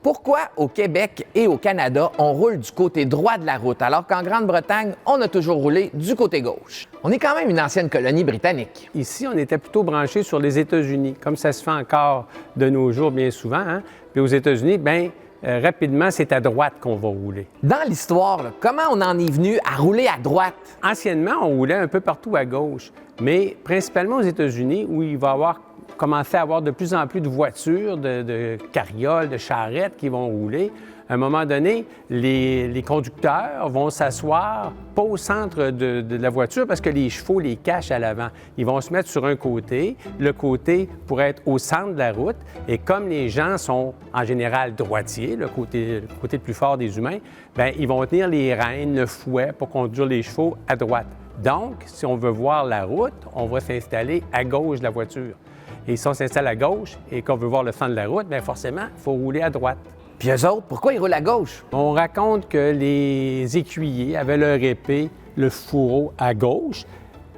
Pourquoi au Québec et au Canada, on roule du côté droit de la route, alors qu'en Grande-Bretagne, on a toujours roulé du côté gauche? On est quand même une ancienne colonie britannique. Ici, on était plutôt branché sur les États-Unis, comme ça se fait encore de nos jours bien souvent. Hein? Puis aux États-Unis, rapidement, c'est à droite qu'on va rouler. Dans l'histoire, comment on en est venu à rouler à droite? Anciennement, on roulait un peu partout à gauche, mais principalement aux États-Unis, où il va commencer à avoir de plus en plus de voitures, de carrioles, de charrettes qui vont rouler. À un moment donné, les conducteurs vont s'asseoir pas au centre de la voiture parce que les chevaux les cachent à l'avant. Ils vont se mettre sur un côté. Le côté pourrait être au centre de la route. Et comme les gens sont en général droitiers, le côté le plus fort des humains, ils vont tenir les rênes, le fouet pour conduire les chevaux à droite. Donc, si on veut voir la route, on va s'installer à gauche de la voiture. Et si on s'installe à gauche et qu'on veut voir le fond de la route, forcément, il faut rouler à droite. Puis eux autres, pourquoi ils roulent à gauche? On raconte que les écuyers avaient leur épée, le fourreau à gauche,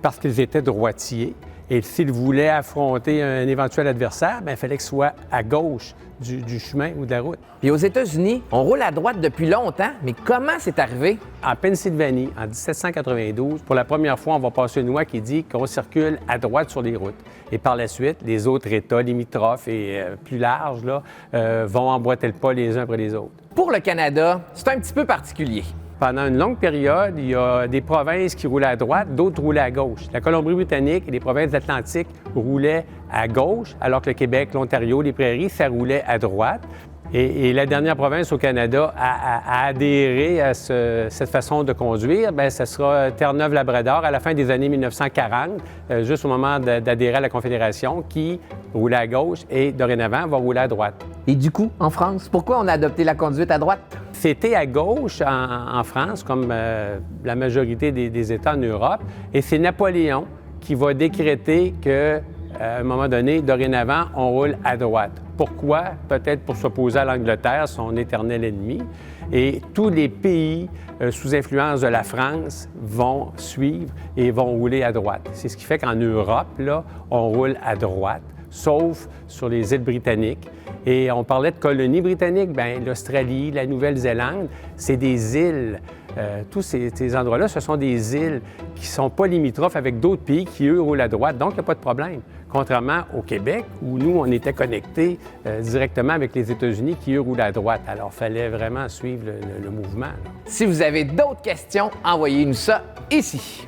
parce qu'ils étaient droitiers. Et s'ils voulaient affronter un éventuel adversaire, il fallait que ce soit à gauche du chemin ou de la route. Puis aux États-Unis, on roule à droite depuis longtemps, mais comment c'est arrivé? En Pennsylvanie, en 1792, pour la première fois, on va passer une loi qui dit qu'on circule à droite sur les routes. Et par la suite, les autres États limitrophes et plus larges vont emboîter le pas les uns après les autres. Pour le Canada, c'est un petit peu particulier. Pendant une longue période, il y a des provinces qui roulaient à droite, d'autres roulaient à gauche. La Colombie-Britannique et les provinces de l'Atlantique roulaient à gauche, alors que le Québec, l'Ontario, les Prairies, ça roulait à droite. Et la dernière province au Canada à adhérer à cette façon de conduire, ce sera Terre-Neuve-Labrador à la fin des années 1940, juste au moment d'adhérer à la Confédération, qui roulait à gauche et dorénavant va rouler à droite. Et du coup, en France, pourquoi on a adopté la conduite à droite? C'était à gauche en France, comme la majorité des États en Europe, et c'est Napoléon qui va décréter que à un moment donné, dorénavant, on roule à droite. Pourquoi? Peut-être pour s'opposer à l'Angleterre, son éternel ennemi. Et tous les pays sous influence de la France vont suivre et vont rouler à droite. C'est ce qui fait qu'en Europe, on roule à droite, sauf sur les îles britanniques. Et on parlait de colonies britanniques, l'Australie, la Nouvelle-Zélande, c'est des îles. Tous ces endroits-là, ce sont des îles qui ne sont pas limitrophes avec d'autres pays qui, eux, roulent à droite. Donc, il n'y a pas de problème. Contrairement au Québec, où nous, on était connectés directement avec les États-Unis qui, eux, roulent à droite. Alors, il fallait vraiment suivre le mouvement. Si vous avez d'autres questions, envoyez-nous ça ici.